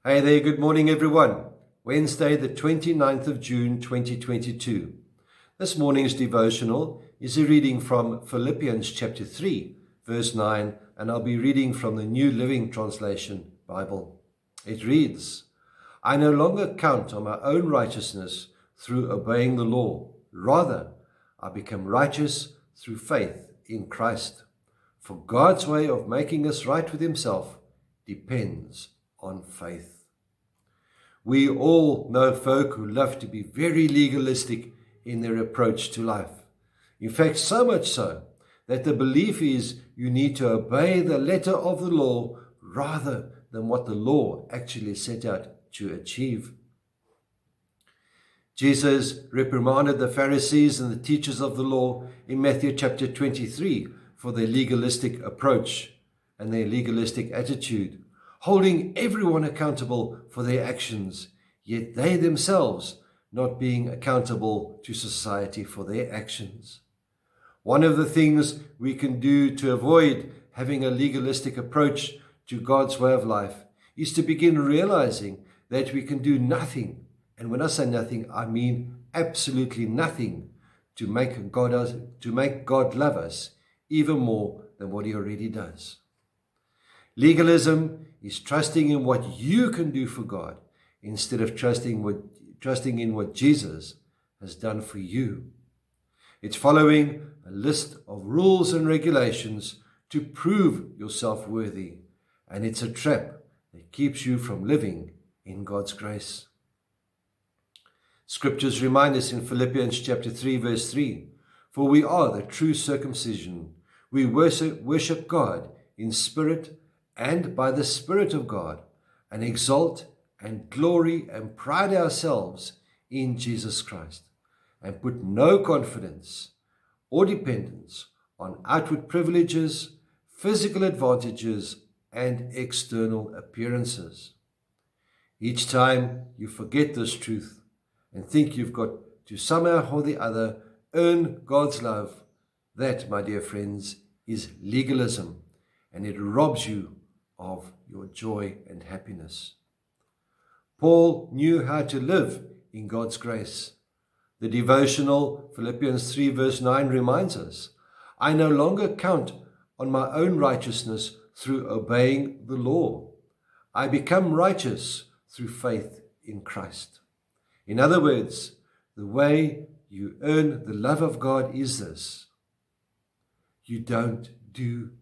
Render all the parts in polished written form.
Hey there, good morning everyone. Wednesday the 29th of June 2022. This morning's devotional is a reading from Philippians chapter 3 verse 9, and I'll be reading from the New Living Translation Bible. It reads, I no longer count on my own righteousness through obeying the law. Rather, I become righteous through faith in Christ. For God's way of making us right with himself depends on faith. We all know folk who love to be very legalistic in their approach to life. In fact, so much so that the belief is you need to obey the letter of the law rather than what the law actually set out to achieve. Jesus reprimanded the Pharisees and the teachers of the law in Matthew chapter 23 for their legalistic approach and their legalistic attitude, holding everyone accountable for their actions, yet they themselves not being accountable to society for their actions. One of the things we can do to avoid having a legalistic approach to God's way of life is to begin realizing that we can do nothing, and when I say nothing, I mean absolutely nothing, to make God love us even more than what he already does. Legalism is trusting in what you can do for God instead of trusting in what Jesus has done for you. It's following a list of rules and regulations to prove yourself worthy, and it's a trap that keeps you from living in God's grace. Scriptures remind us in Philippians chapter 3 verse 3, for we are the true circumcision. We worship God in spirit and by the Spirit of God, and exalt and glory and pride ourselves in Jesus Christ, and put no confidence or dependence on outward privileges, physical advantages, and external appearances. Each time you forget this truth and think you've got to somehow or the other earn God's love, that, my dear friends, is legalism, and it robs you of your joy and happiness. Paul knew how to live in God's grace. The devotional Philippians 3 verse 9 reminds us, I no longer count on my own righteousness through obeying the law. I become righteous through faith in Christ. In other words, the way you earn the love of God is this. You don't do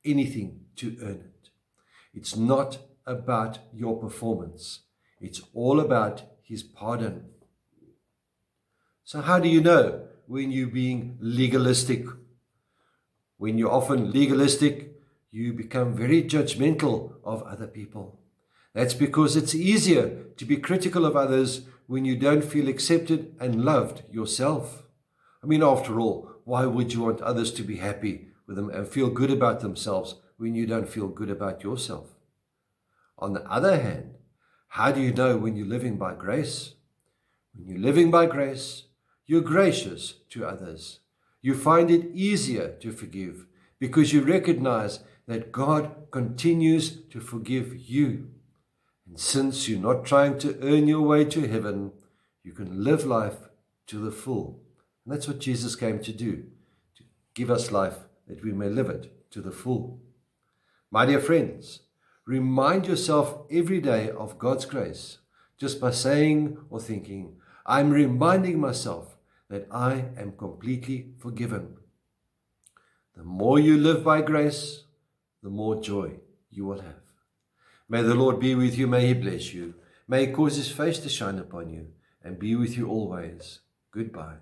anything to earn it. It's not about your performance. It's all about his pardon. So how do you know when you're being legalistic? When you're often legalistic, you become very judgmental of other people. That's because it's easier to be critical of others when you don't feel accepted and loved yourself. I mean, after all, why would you want others to be happy with them and feel good about themselves when you don't feel good about yourself? On the other hand, how do you know when you're living by grace? When you're living by grace, you're gracious to others. You find it easier to forgive because you recognize that God continues to forgive you. And since you're not trying to earn your way to heaven, you can live life to the full. And that's what Jesus came to do, to give us life that we may live it to the full. My dear friends, remind yourself every day of God's grace just by saying or thinking, I'm reminding myself that I am completely forgiven. The more you live by grace, the more joy you will have. May the Lord be with you. May he bless you. May he cause his face to shine upon you and be with you always. Goodbye.